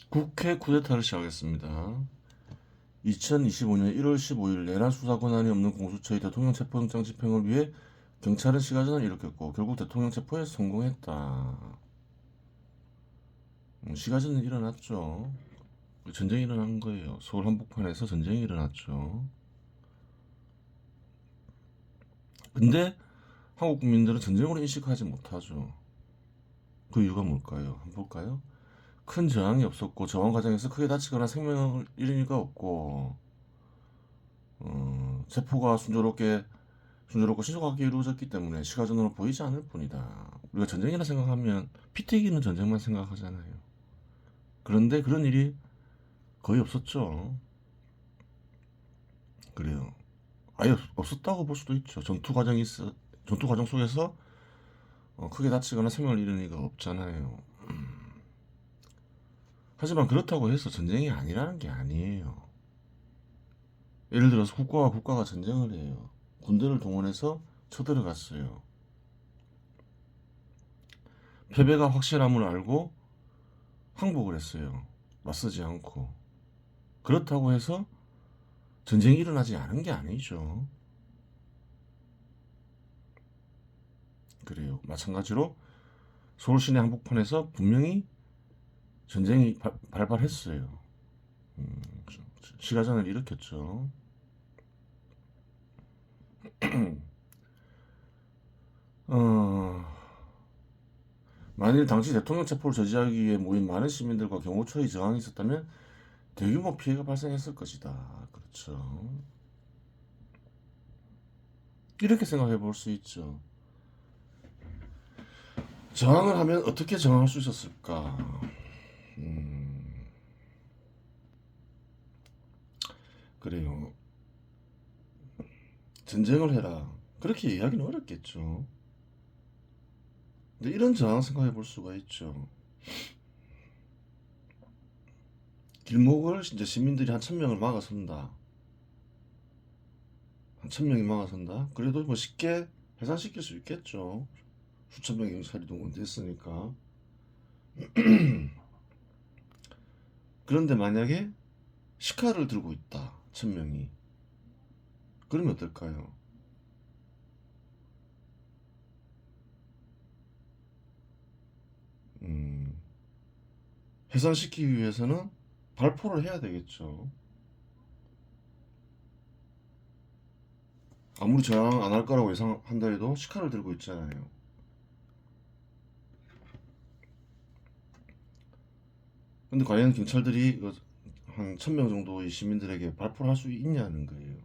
국회 쿠데타를 시작했습니다. 2025년 1월 15일 내란 수사 권한이 없는 공수처의 대통령 체포영장 집행을 위해 경찰은 시가전을 일으켰고 결국 대통령 체포에 성공했다. 시가전은 일어났죠. 전쟁이 일어난 거예요. 서울 한복판에서 전쟁이 일어났죠. 근데 한국 국민들은 전쟁으로 인식하지 못하죠. 그 이유가 뭘까요? 한번 볼까요? 큰 저항이 없었고 저항 과정에서 크게 다치거나 생명을 잃은 이가 없고 체포가 순조롭고 신속하게 이루어졌기 때문에 시가전으로 보이지 않을 뿐이다. 우리가 전쟁이라 생각하면 피 튀기는 전쟁만 생각하잖아요. 그런데 그런 일이 거의 없었죠. 그래요. 아예 없었다고 볼 수도 있죠. 전투 과정 속에서 크게 다치거나 생명을 잃은 이가 없잖아요. 하지만 그렇다고 해서 전쟁이 아니라는 게 아니에요. 예를 들어서 국가와 국가가 전쟁을 해요. 군대를 동원해서 쳐들어갔어요. 패배가 확실함을 알고 항복을 했어요. 맞서지 않고. 그렇다고 해서 전쟁이 일어나지 않은 게 아니죠. 그래요. 마찬가지로 서울 시내 한복판에서 분명히 전쟁이 발발했어요. 시가전을 일으켰죠. 어, 만일 당시 대통령 체포를 저지하기 위해 모인 많은 시민들과 경호처의 저항이 있었다면 대규모 피해가 발생했을 것이다. 그렇죠. 이렇게 생각해 볼 수 있죠. 저항을 하면 어떻게 저항할 수 있었을까? 그래요. 전쟁을 해라. 그렇게 이야기는 어렵겠죠. 근데 이런 저항 생각해 볼 수가 있죠. 길목을 이제 시민들이 한 1000명을 막아선다. 한 1000명이 막아선다. 그래도 뭐 쉽게 해산시킬 수 있겠죠. 수천 명의 경찰이 동원됐으니까. 그런데 만약에 시카를 들고 있다. 1000명이. 그러면 어떨까요? 음, 해산시키기 위해서는 발포를 해야 되겠죠. 아무리 저항 안 할 거라고 예상한다 해도 시카를 들고 있잖아요. 근데 과연 경찰들이 한 1000명 정도의 시민들에게 발포를 할 수 있냐는 거예요.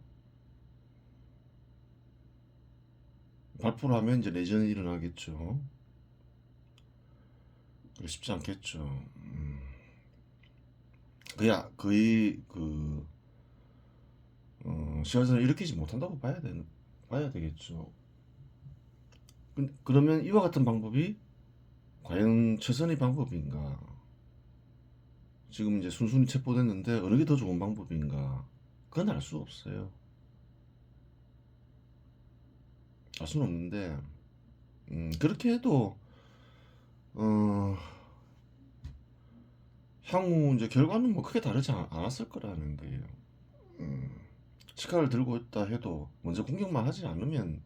발포를 하면 이제 내전이 일어나겠죠. 쉽지 않겠죠. 거의 시야전을 일으키지 못한다고 봐야 되겠죠. 그러면 이와 같은 방법이 과연 최선의 방법인가? 지금 이제 순순히 체포됐는데 어느 게 더 좋은 방법인가? 그건 알 수 없어요. 알 수는 없는데, 그렇게 해도, 어, 향후 이제 결과는 뭐 크게 다르지 않았을 거라는 거예요. 시카를 들고 있다 해도 먼저 공격만 하지 않으면,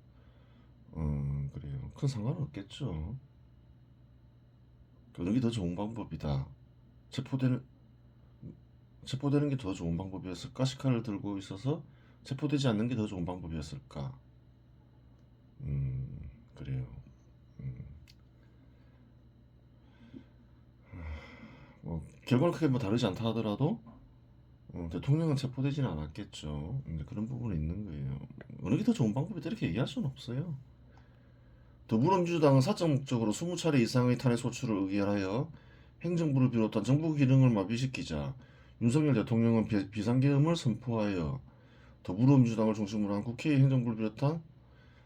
그래요. 큰 상관은 없겠죠. 어느 게 더 좋은 방법이다. 체포되는, 체포되는 게 더 좋은 방법이었을까? 시카를 들고 있어서 체포되지 않는 게 더 좋은 방법이었을까? 그래요. 결과는 크게 뭐 다르지 않다 하더라도 대통령은 체포되지는 않았겠죠. 그런 부분이 있는 거예요. 어느 게 더 좋은 방법이다 이렇게 얘기할 수는 없어요. 더불어민주당은 사적 목적으로 20차례 이상의 탄핵 소추를 의결하여 행정부를 비롯한 정부 기능을 마비시키자 윤석열 대통령은 비상계엄을 선포하여 더불어민주당을 중심으로 한 국회 행정부를 비롯한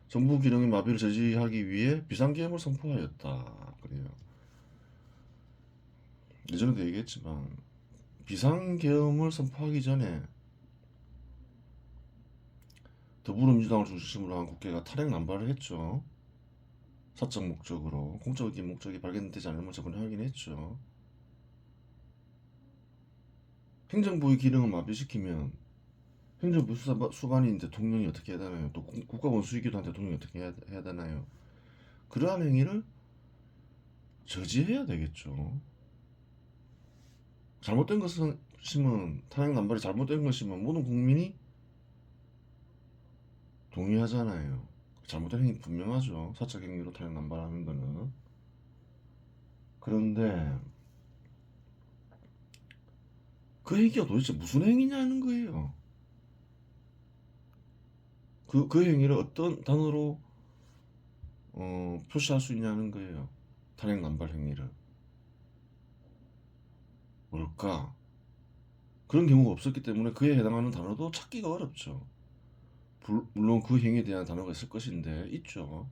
정부 기능의 마비를 저지하기 위해 비상계엄을 선포하였다. 그래요. 예전에도 얘기했지만 비상계엄을 선포하기 전에 더불어민주당을 중심으로 한 국회가 탄핵 남발을 했죠. 사적 목적으로 공적인 목적이 발견되지 않으면 저번에 하긴 했죠. 행정부의 기능을 마비시키면 행정부 수반인 대통령이 어떻게 해야 되나요? 또 국가원 수이기도 한 대통령이 어떻게 해야 되나요? 그러한 행위를 저지해야 되겠죠. 잘못된 것이면 탄핵 남발이 잘못된 것이면 모든 국민이 동의하잖아요. 잘못된 행위 분명하죠. 사적 행위로 탄핵 남발하는 거는. 그런데 그 행위가 도대체 무슨 행위냐는 거예요. 그 행위를 어떤 단어로 표시할 수 있냐는 거예요. 탄핵 남발 행위를. 뭘까? 그런 경우가 없었기 때문에 그에 해당하는 단어도 찾기가 어렵죠. 물론 그 행위에 대한 단어가 있을 것인데 있죠.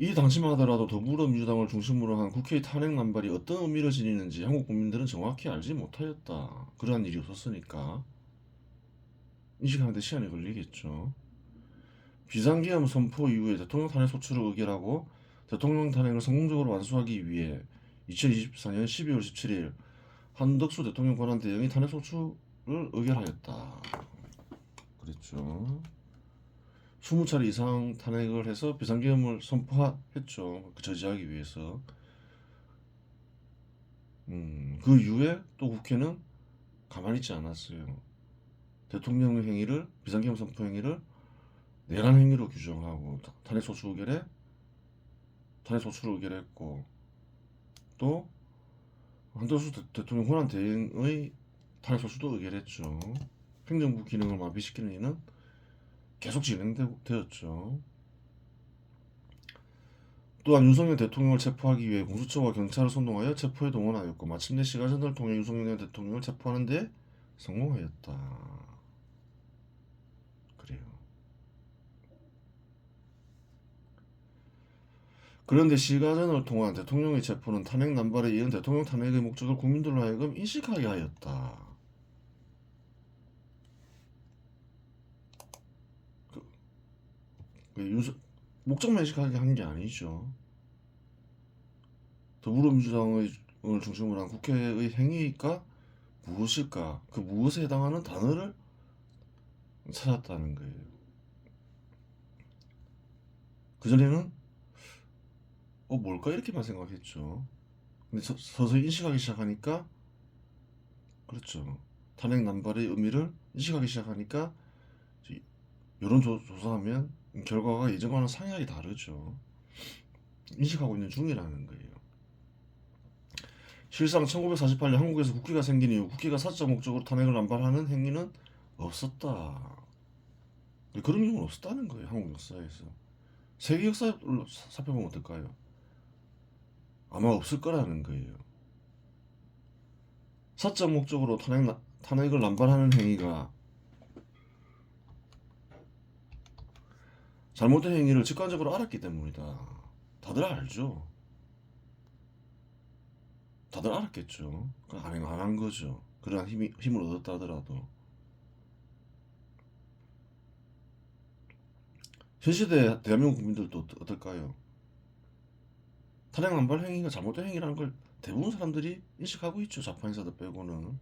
이 당시만 하더라도 더불어민주당을 중심으로 한 국회의 탄핵 남발이 어떤 의미를 지니는지 한국 국민들은 정확히 알지 못하였다. 그러한 일이 없었으니까 인식하는 데 시간이 걸리겠죠. 비상계엄 선포 이후에 대통령 탄핵 소추를 의결하고 대통령 탄핵을 성공적으로 완수하기 위해 2024년 12월 17일 한덕수 대통령 권한 대행이 탄핵 소추를 의결하였다. 그랬죠. 20차례 이상 탄핵을 해서 비상계엄을 선포했죠. 저지하기 위해서. 그 이후에 또 국회는 가만히 있지 않았어요. 대통령 행위를 비상계엄 선포 행위를 내란 행위로 규정하고 탄핵 소추를 의결했고 또 한덕수 대통령 권한 대행의 탄핵 소추도 의결했죠. 행정부 기능을 마비시키는 일은 계속 진행되었죠. 또한 윤석열 대통령을 체포하기 위해 공수처와 경찰을 선동하여 체포에 동원하였고 마침내 시가전을 통해 윤석열 대통령을 체포하는 데 성공하였다. 그래요. 그런데 시가전을 통한 대통령의 체포는 탄핵 남발에 이은 대통령 탄핵의 목적을 국민들로 하여금 인식하게 하였다. 목적만 인식하게 한 게 아니죠. 더불어민주당을 중심으로 한 국회의 행위가 무엇일까? 그 무엇에 해당하는 단어를 찾았다는 거예요. 그전에는 뭘까 이렇게만 생각했죠. 근데 서서히 인식하기 시작하니까 그렇죠. 탄핵 남발의 의미를 인식하기 시작하니까 여론조사하면 결과가 예전과는 상향이 다르죠. 인식하고 있는 중이라는 거예요. 실상 1948년 한국에서 국회가 생긴 이후 국회가 사적 목적으로 탄핵을 남발하는 행위는 없었다. 그런 경우는 없었다는 거예요. 한국 역사에서. 세계 역사를 살펴보면 어떨까요? 아마 없을 거라는 거예요. 사적 목적으로 탄핵을 남발하는 행위가 잘못된 행위를 직관적으로 알았기 때문이다. 다들 알죠. 다들 알았겠죠. 안 한 거죠. 그러한 힘을 얻었다 하더라도. 현 시대 대한민국 국민들도 어떨까요? 탄핵 남발 행위가 잘못된 행위라는 걸 대부분 사람들이 인식하고 있죠. 좌파 인사들 빼고는.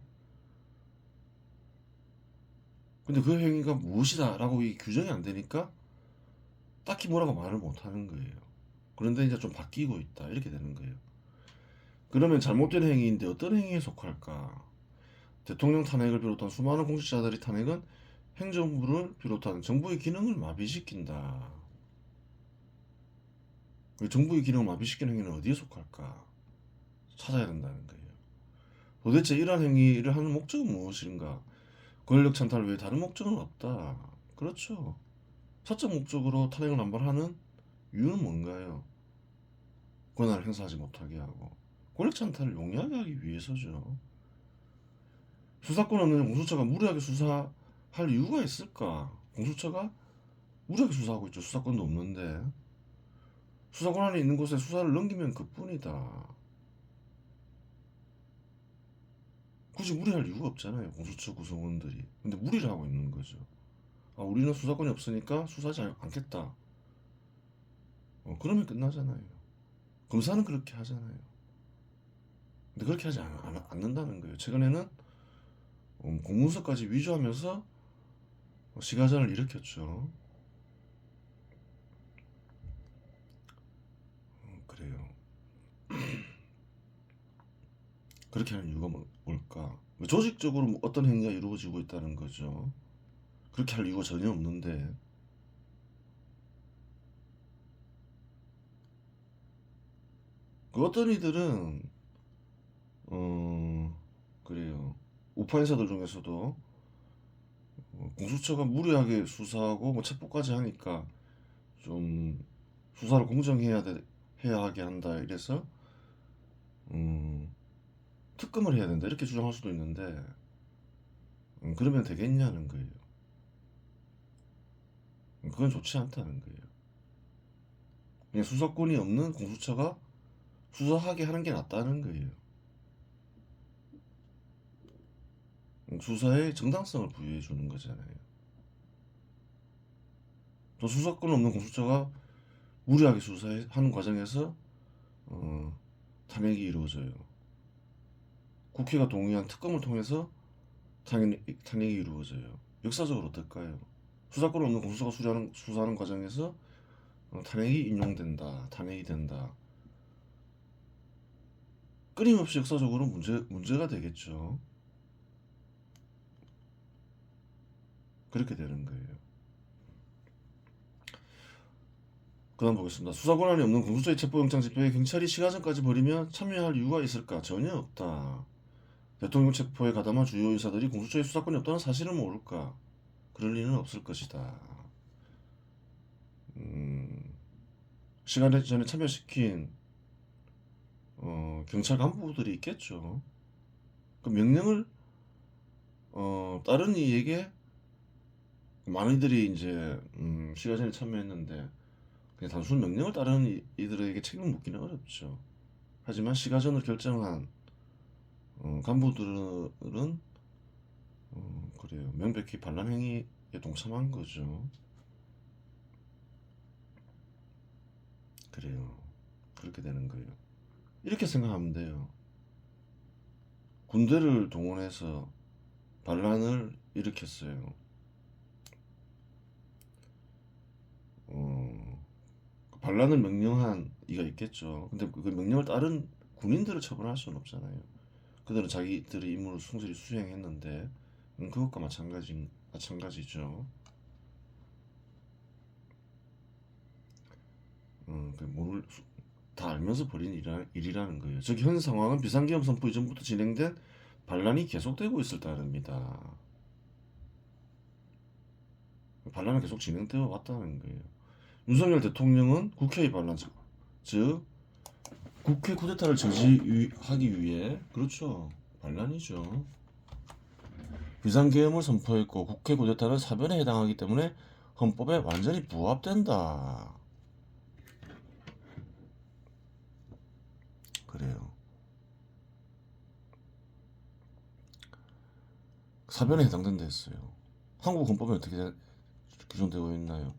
근데 그 행위가 무엇이다 라고 이 규정이 안 되니까 딱히 뭐라고 말을 못 하는 거예요. 그런데 이제 좀 바뀌고 있다 이렇게 되는 거예요. 그러면 잘못된 행위인데 어떤 행위에 속할까? 대통령 탄핵을 비롯한 수많은 공직자들의 탄핵은 행정부를 비롯한 정부의 기능을 마비시킨다. 정부의 기능을 마비시키는 행위는 어디에 속할까? 찾아야 된다는 거예요. 도대체 이러한 행위를 하는 목적은 무엇인가? 권력 찬탈 외에 다른 목적은 없다. 그렇죠. 사적 목적으로 탄핵을 남발하는 이유는 뭔가요? 권한을 행사하지 못하게 하고 권력 찬탈을 용이하게 하기 위해서죠. 수사권 없는 공수처가 무리하게 수사할 이유가 있을까? 공수처가 무리하게 수사하고 있죠. 수사권도 없는데 수사 권한이 있는 곳에 수사를 넘기면 그뿐이다. 굳이 무리할 이유가 없잖아요. 공수처 구성원들이. 근데 무리를 하고 있는 거죠. 우리는 수사권이 없으니까 수사하지 않겠다. 그러면 끝나잖아요. 검사는 그렇게 하잖아요. 근데 그렇게 하지 않는다는 거예요. 최근에는 공문서까지 위조하면서 시가전을 일으켰죠. 그래요. 그렇게 하는 이유가 뭘까? 조직적으로 어떤 행위가 이루어지고 있다는 거죠. 그렇게 할 이유가 전혀 없는데. 그 어떤 이들은 그래요. 우파 인사들 중에서도 공수처가 무리하게 수사하고 뭐 체포까지 하니까 좀 수사를 해야 하게 한다 이래서 특검을 해야 된다 이렇게 주장할 수도 있는데 그러면 되겠냐는 거예요. 그건 좋지 않다는 거예요. 그냥 수사권이 없는 공수처가 수사하게 하는 게 낫다는 거예요. 수사의 정당성을 부여해 주는 거잖아요. 또 수사권 없는 공수처가 무리하게 수사하는 과정에서 탄핵이 이루어져요. 국회가 동의한 특검을 통해서 탄핵이 이루어져요. 역사적으로 어떨까요? 수사권 없는 공수처가 수사하는 과정에서 탄핵이 인용된다, 탄핵이 된다. 끊임없이 역사적으로 문제가 되겠죠. 그렇게 되는 거예요. 그 다음 보겠습니다. 수사 권한이 없는 공수처의 체포영장 집행에 경찰이 시가전까지 벌이면 참여할 이유가 있을까? 전혀 없다. 대통령 체포에 가담한 주요 인사들이 공수처에 수사권이 없다는 사실을 모를까? 그럴 리는 없을 것이다. 시간에 전에 참여시킨 경찰 간부들이 있겠죠. 그 명령을 다른 이에게 많은 이들이 이제 시가전에 참여했는데 그냥 단순 명령을 따르는 이들에게 책임을 묻기는 어렵죠. 하지만 시가전을 결정한 간부들은 그래요. 명백히 반란 행위에 동참한 거죠. 그래요. 그렇게 되는 거예요. 이렇게 생각하면 돼요. 군대를 동원해서 반란을 일으켰어요. 반란을 명령한 이가 있겠죠. 근데 그 명령을 따른 군인들을 처벌할 수는 없잖아요. 그들은 자기들의 임무를 충실히 수행했는데 그것과 마찬가지죠. 다 알면서 벌인 일이라는 거예요. 즉 현 상황은 비상계엄 선포 이전부터 진행된 반란이 계속되고 있을 따릅니다. 반란은 계속 진행되어 왔다는 거예요. 윤석열 대통령은 국회의 반란, 즉 국회 쿠데타를 저지하기 위해 그렇죠. 반란이죠. 비상계엄을 선포했고 국회 쿠데타는 사변에 해당하기 때문에 헌법에 완전히 부합된다. 그래요. 사변에 해당된다 했어요. 한국 헌법에 어떻게 규정되고 있나요?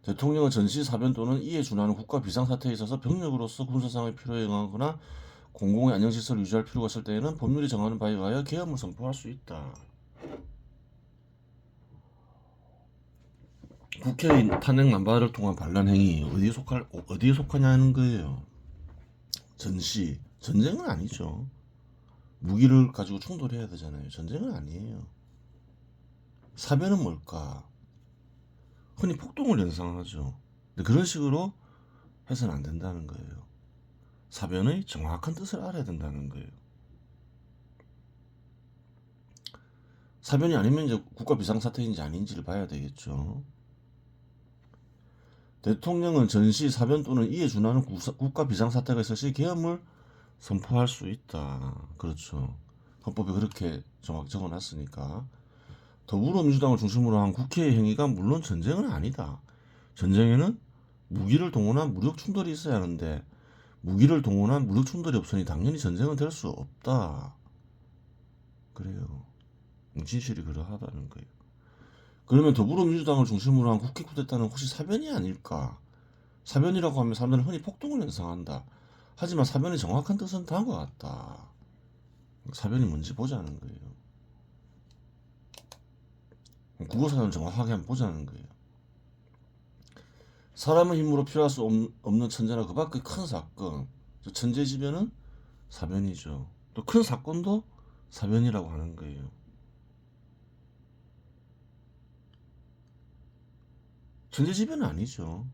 대통령은 전시 사변 또는 이에 준하는 국가 비상사태에 있어서 병력으로서 군사상의 필요에 응하거나 공공의 안정시설을 유지할 필요가 있을 때에는 법률이 정하는 바에 의하여 계엄을 선포할 수 있다. 국회의 탄핵 난발을 통한 반란 행위 어디에 속하냐는 거예요. 전쟁은 아니죠. 무기를 가지고 충돌해야 되잖아요. 전쟁은 아니에요. 사변은 뭘까? 흔히 폭동을 연상하죠. 근데 그런 식으로 해서는 안 된다는 거예요. 사변의 정확한 뜻을 알아야 된다는 거예요. 사변이 아니면 이제 국가 비상사태인지 아닌지를 봐야 되겠죠. 대통령은 전시, 사변 또는 이에 준하는 국가 비상사태가 있을 시 계엄을 선포할 수 있다. 그렇죠. 헌법에 그렇게 정확히 적어놨으니까. 더불어민주당을 중심으로 한 국회의 행위가 물론 전쟁은 아니다. 전쟁에는 무기를 동원한 무력 충돌이 있어야 하는데 무기를 동원한 무력 충돌이 없으니 당연히 전쟁은 될 수 없다. 그래요. 진실이 그러하다는 거예요. 그러면 더불어민주당을 중심으로 한 국회 쿠데타는 혹시 사변이 아닐까? 사변이라고 하면 사람들은 흔히 폭동을 연상한다. 하지만 사변의 정확한 뜻은 다음과 같다. 사변이 뭔지 보자는 거예요. 국어사전을 정확하게 한번 보자는 거예요. 사람의 힘으로 피할 수 없는 천재나 그 밖의 큰 사건, 천재지변은 사변이죠. 또 큰 사건도 사변이라고 하는 거예요. 천재지변은 아니죠.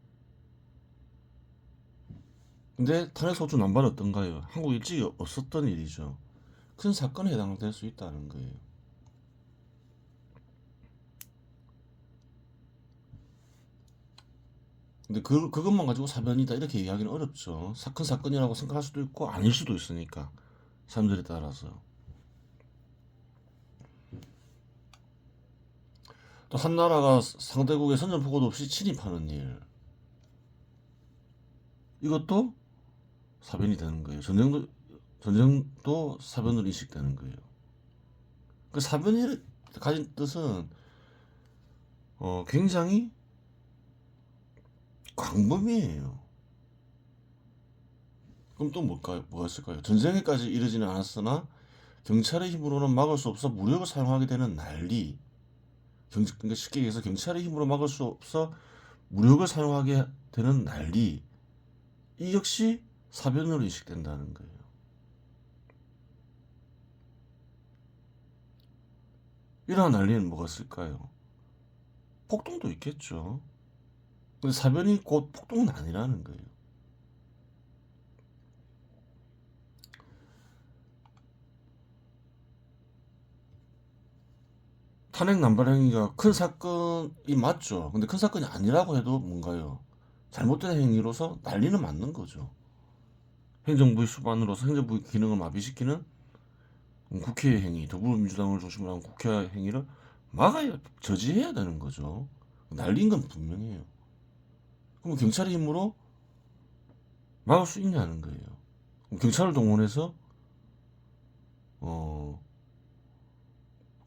근데 탄핵소추 남발이 어떤가요? 한국 일찍이 없었던 일이죠. 큰 사건에 해당될 수 있다는 거예요. 근데 그것만 가지고 사변이다 이렇게 이야기는 어렵죠. 큰 사건이라고 생각할 수도 있고 아닐 수도 있으니까 사람들에 따라서. 또 한 나라가 상대국에 선전포고도 없이 침입하는 일, 이것도 사변이 되는 거예요. 전쟁도 사변으로 인식되는 거예요. 그 사변이 가진 뜻은 굉장히 광범위해요. 그럼 또 뭐가 있을까요? 전쟁에까지 이르지는 않았으나 경찰의 힘으로는 막을 수 없어 무력을 사용하게 되는 난리. 그러니까 쉽게 얘기해서 경찰의 힘으로 막을 수 없어 무력을 사용하게 되는 난리. 이 역시 사변으로 인식된다는 거예요. 이러한 난리는 뭐가 있을까요? 폭동도 있겠죠. 근데 사변이 곧 폭동은 아니라는 거예요. 탄핵 남발 행위가 큰 사건이 맞죠. 근데 큰 사건이 아니라고 해도 뭔가요? 잘못된 행위로서 난리는 맞는 거죠. 행정부의 수반으로서 행정부의 기능을 마비시키는 국회의 행위, 더불어민주당을 중심으로 한 국회 행위를 막아야, 저지해야 되는 거죠. 난리인 건 분명해요. 그럼 경찰의 힘으로 막을 수 있냐는 거예요. 그럼 경찰을 동원해서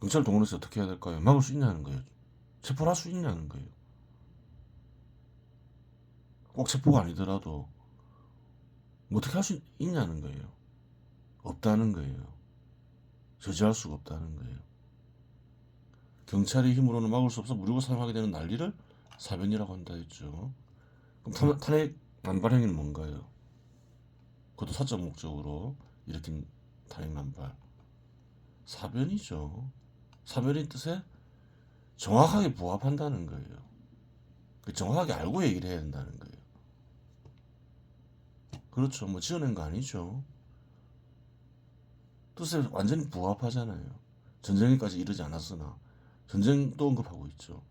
경찰을 동원해서 어떻게 해야 될까요? 막을 수 있냐는 거예요. 체포를 할 수 있냐는 거예요. 꼭 체포가 아니더라도 뭐 어떻게 할 수 있냐는 거예요. 없다는 거예요. 저지할 수가 없다는 거예요. 경찰의 힘으로는 막을 수 없어 무력을 사용하게 되는 난리를 사변이라고 한다 했죠. 그럼 탄핵 남발 행위는 뭔가요? 그것도 사적 목적으로 일으킨 탄핵 남발. 사변이죠. 사변의 뜻에 정확하게 부합한다는 거예요. 정확하게 알고 얘기를 해야 된다는 거예요. 그렇죠. 뭐 지어낸 거 아니죠. 뜻에 완전히 부합하잖아요. 전쟁에까지 이르지 않았으나 전쟁도 언급하고 있죠.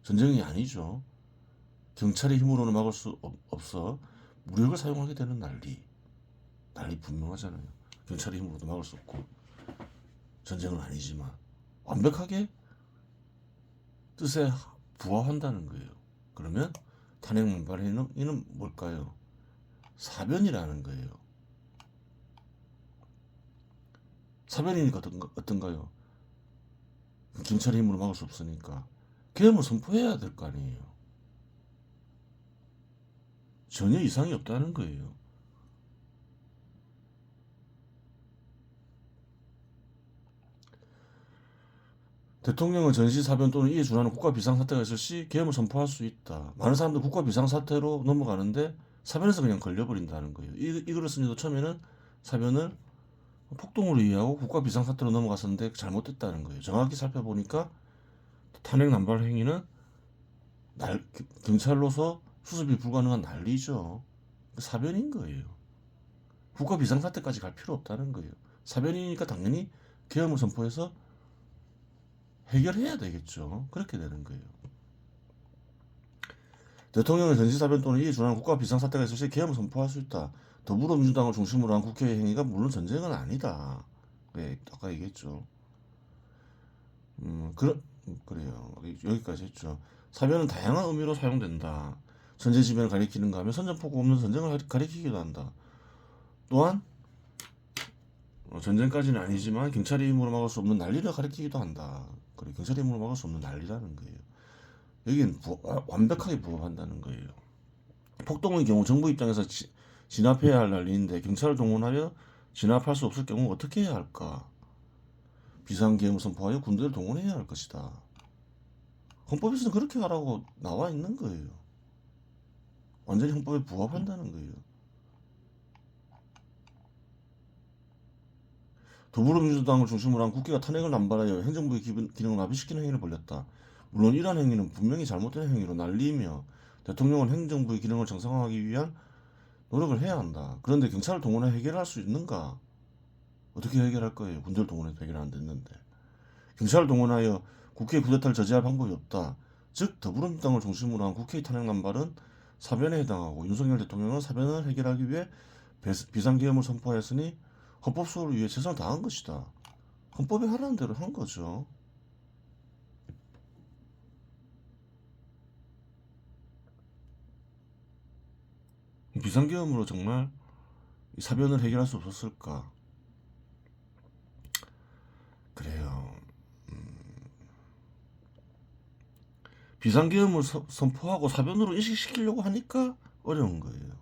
전쟁이 아니죠. 경찰의 힘으로는 막을 수 없어 무력을 사용하게 되는 난리 분명하잖아요. 경찰의 힘으로도 막을 수 없고 전쟁은 아니지만 완벽하게 뜻에 부합한다는 거예요. 그러면 탄핵 남발 행위는 뭘까요? 사변이라는 거예요. 사변이니까 어떤가요? 경찰의 힘으로 막을 수 없으니까 계엄을 선포해야 될 거 아니에요. 전혀 이상이 없다는 거예요. 대통령은 전시사변 또는 이에 준하는 국가 비상사태가 있을 시 계엄을 선포할 수 있다. 많은 사람들 국가 비상사태로 넘어가는데 사변에서 그냥 걸려버린다는 거예요. 이거를 쓴이도 처음에는 사변을 폭동으로 이해하고 국가 비상사태로 넘어갔었는데 잘못됐다는 거예요. 정확히 살펴보니까 탄핵 남발 행위는 경찰로서 수습이 불가능한 난리죠. 사변인 거예요. 국가 비상사태까지 갈 필요 없다는 거예요. 사변이니까 당연히 계엄을 선포해서 해결해야 되겠죠. 그렇게 되는 거예요. 대통령의 전시사변 또는 이에 준하는 국가 비상사태가 있을 시 계엄을 선포할 수 있다. 더불어민주당을 중심으로 한 국회의 행위가 물론 전쟁은 아니다. 네, 아까 얘기했죠. 그래요. 여기까지 했죠. 사변은 다양한 의미로 사용된다. 전제지변을 가리키는가 하면 선전포고 없는 전쟁을 가리키기도 한다. 또한 전쟁까지는 아니지만 경찰의 힘으로 막을 수 없는 난리를 가리키기도 한다. 그래, 경찰의 힘으로 막을 수 없는 난리라는 거예요. 여기는 완벽하게 부합한다는 거예요. 폭동의 경우 정부 입장에서 진압해야 할 난리인데 경찰을 동원하여 진압할 수 없을 경우 어떻게 해야 할까? 비상계엄을 선포하여 군대를 동원해야 할 것이다. 헌법에서는 그렇게 하라고 나와 있는 거예요. 완전히 헌법에 부합한다는 거예요. 더불어민주당을 중심으로 한 국회가 탄핵을 남발하여 행정부의 기능을 마비시키는 행위를 벌였다. 물론 이러한 행위는 분명히 잘못된 행위로 날리며 대통령은 행정부의 기능을 정상화하기 위한 노력을 해야 한다. 그런데 경찰을 동원해 해결할 수 있는가? 어떻게 해결할 거예요? 군대를 동원해서 해결 안 됐는데. 경찰을 동원하여 국회 쿠데타를 저지할 방법이 없다. 즉 더불어민주당을 중심으로 한 국회의 탄핵 남발은 사변에 해당하고 윤석열 대통령은 사변을 해결하기 위해 비상계엄을 선포하였으니 헌법 수호를 위해 최선을 다한 것이다. 헌법에 하라는 대로 한 거죠. 비상계엄으로 정말 사변을 해결할 수 없었을까? 그래요. 비상계엄을 선포하고 사변으로 인식시키려고 하니까 어려운 거예요.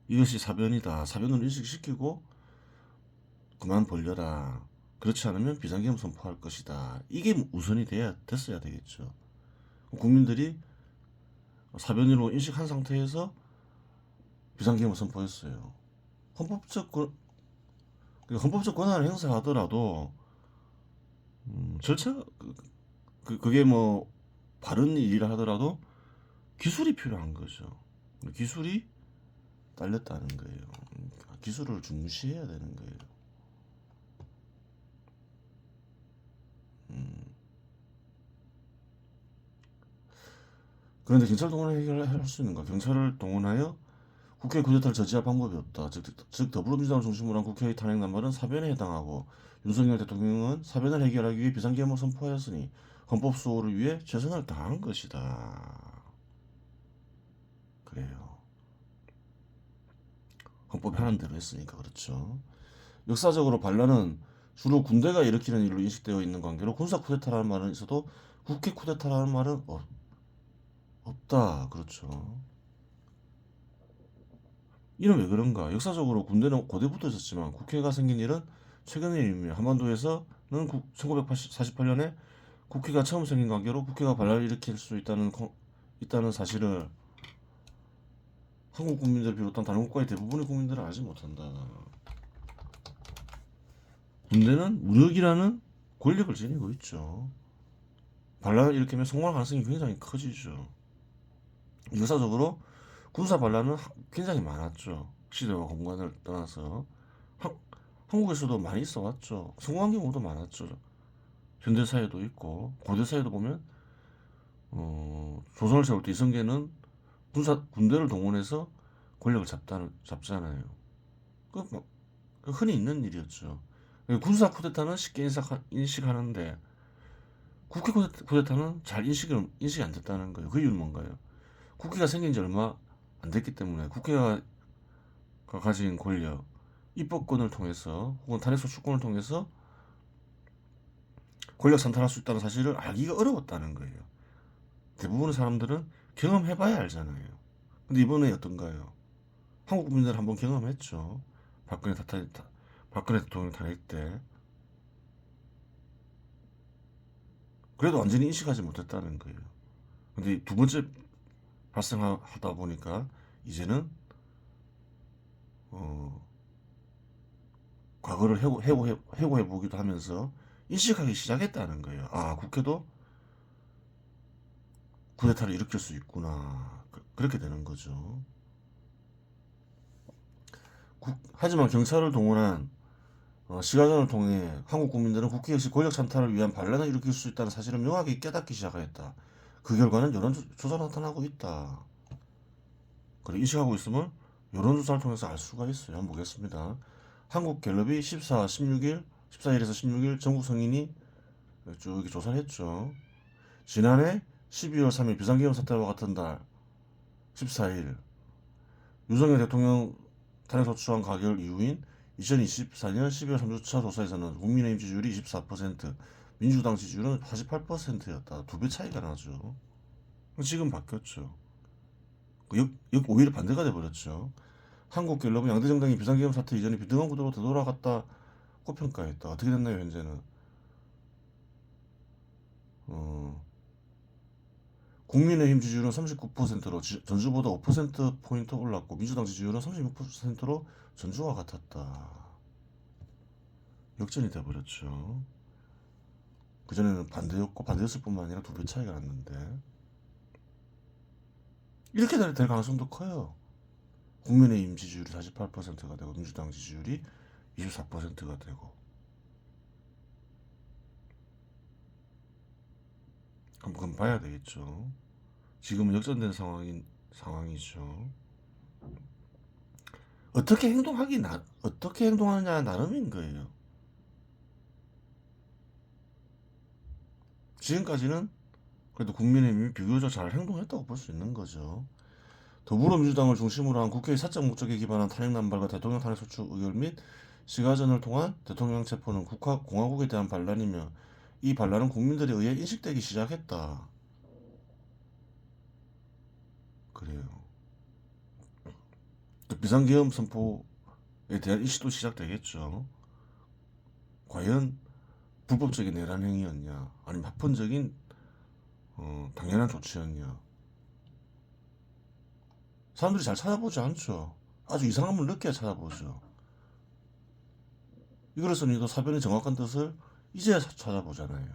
이것이 사변이다. 사변으로 인식시키고 그만 벌려라. 그렇지 않으면 비상계엄 선포할 것이다. 이게 우선이 됐어야 되겠죠. 국민들이 사변으로 인식한 상태에서 비상계엄을 선포했어요. 헌법적 권한을 행사하더라도 절차 그게 뭐 바른 일이라 하더라도 기술이 필요한 거죠. 기술이 딸렸다는 거예요. 기술을 중시해야 되는 거예요. 그런데 경찰 동원을 해결할 수 있는가? 경찰을 동원하여 국회 쿠데타를 저지할 방법이 없다. 즉 더불어민주당을 중심으로 한 국회의 탄핵 남발은 사변에 해당하고 윤석열 대통령은 사변을 해결하기 위해 비상계엄을 선포하였으니 헌법 수호를 위해 최선을 다한 것이다. 그래요. 헌법이 하는 대로 했으니까 그렇죠. 역사적으로 반란은 주로 군대가 일으키는 일로 인식되어 있는 관계로 군사 쿠데타라는 말은 있어도 국회 쿠데타라는 말은 없다. 그렇죠. 이는 왜 그런가? 역사적으로 군대는 고대부터 있었지만 국회가 생긴 일은 최근의 일이며 한반도에서는 1948년에 국회가 처음 생긴 관계로 국회가 반란을 일으킬 수 있다는 사실을 한국 국민들을 비롯한 다른 국가의 대부분의 국민들은 알지 못한다. 군대는 무력이라는 권력을 지니고 있죠. 반란을 일으키면 성공할 가능성이 굉장히 커지죠. 역사적으로 군사 반란은 굉장히 많았죠. 시대와 공간을 떠나서 한국에서도 많이 있어왔죠. 성공한 경우도 많았죠. 현대사에도 있고 고대사에도 보면 조선을 세울 때 이성계는 군대를 동원해서 권력을 잡잖아요. 그 흔히 있는 일이었죠. 군사 쿠데타는 쉽게 인식하는데 국회 쿠데타는 잘 인식이 안 됐다는 거예요. 그 이유는 뭔가요? 국회가 생긴 지 얼마 안 됐기 때문에 국회가 가진 권력, 입법권을 통해서 혹은 탄핵소추권을 통해서 권력 산탈할 수 있다는 사실을 알기가 어려웠다는 거예요. 대부분의 사람들은 경험해봐야 알잖아요. 근데 이번에 어떤가요? 한국 국민들 한번 경험했죠. 박근혜 대통령 탄핵 때. 그래도 완전히 인식하지 못했다는 거예요. 근데 두 번째 발생하다 보니까 이제는 과거를 해고해 보기도 하면서 인식하기 시작했다는 거예요. 아, 국회도 쿠데타를 일으킬 수 있구나. 그렇게 되는 거죠. 하지만 경찰을 동원한 시가전을 통해 한국 국민들은 국회 역시 권력 찬탈을 위한 반란을 일으킬 수 있다는 사실을 명확히 깨닫기 시작하였다. 그 결과는 여론조사가 나타나고 있다. 그래, 인식하고 있으면 여론조사를 통해서 알 수가 있어요. 한번 보겠습니다. 한국갤럽이 14일에서 16일 전국 성인이 쭉 이렇게 조사를 했죠. 지난해 12월 3일 비상계엄 사태와 같은 달 14일 윤석열 대통령 탄핵소추안 가결 이후인 2024년 12월 3주차 조사에서는 국민의힘 지지율이 24%, 민주당 지지율은 48%였다. 2배 차이가 나죠. 지금 바뀌었죠. 오히려 반대가 돼버렸죠. 한국갤럽은 양대 정당이 비상계엄 사태 이전에 비등한 구도로 되돌아갔다 고평가했다. 어떻게 됐나요, 현재는? 국민의힘 지지율은 39%로 전주보다 5%포인트 올랐고, 민주당 지지율은 36%로 전주와 같았다. 역전이 돼버렸죠. 그전에는 반대였고, 반대였을 뿐만 아니라 2배 차이가 났는데, 이렇게 될 가능성도 커요. 국민의힘 지지율이 48%가 되고, 민주당 지지율이 24%가 되고. 한번 봐야 되겠죠. 지금은 역전된 상황이죠. 어떻게 행동하느냐 나름인 거예요. 지금까지는 그래도 국민의힘이 비교적 잘 행동했다고 볼 수 있는 거죠. 더불어민주당을 중심으로 한 국회의 사적 목적에 기반한 탄핵 남발과 대통령 탄핵 소추 의결 및 시가전을 통한 대통령 체포는 공화국에 대한 반란이며, 이 반란은 국민들에 의해 인식되기 시작했다. 그래요. 비상계엄 선포에 대한 인식도 시작되겠죠. 과연 불법적인 내란 행위였냐, 아니면 합헌적인 당연한 조치였냐. 사람들이 잘 찾아보지 않죠. 아주 이상함을 느껴야 찾아보죠. 이거로서는 사변의 정확한 뜻을 이제야 찾아보잖아요.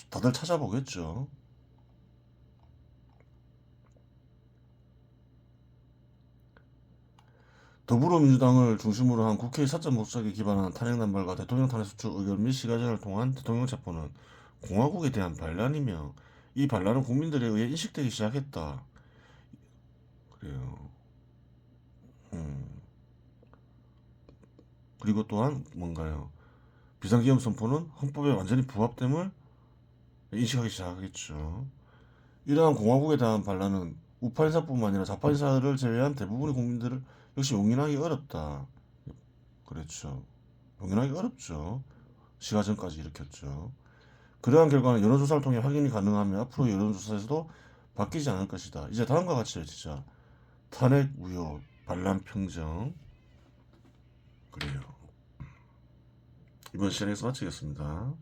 다들 찾아보겠죠. 더불어민주당을 중심으로 한 국회의 사적 목적에 기반한 탄핵 남발과 대통령 탄핵 소추 의결 및 시가전을 통한 대통령 체포는 공화국에 대한 반란이며, 이 반란은 국민들에 의해 인식되기 시작했다. 그래요. 그리고 또한 뭔가요? 비상계엄 선포는 헌법에 완전히 부합됨을 인식하기 시작하겠죠. 이러한 공화국에 대한 반란은 우파 인사뿐만 아니라 좌파 인사를 제외한 대부분의 국민들을 역시 용인하기 어렵다. 그렇죠. 용인하기 어렵죠. 시가전까지 일으켰죠. 그러한 결과는 여론조사를 통해 확인이 가능하며 앞으로 여론조사에서도 바뀌지 않을 것이다. 이제 다음과 같이 진짜 탄핵 우려, 반란 평정. 그래요. 이번 시간에서 마치겠습니다.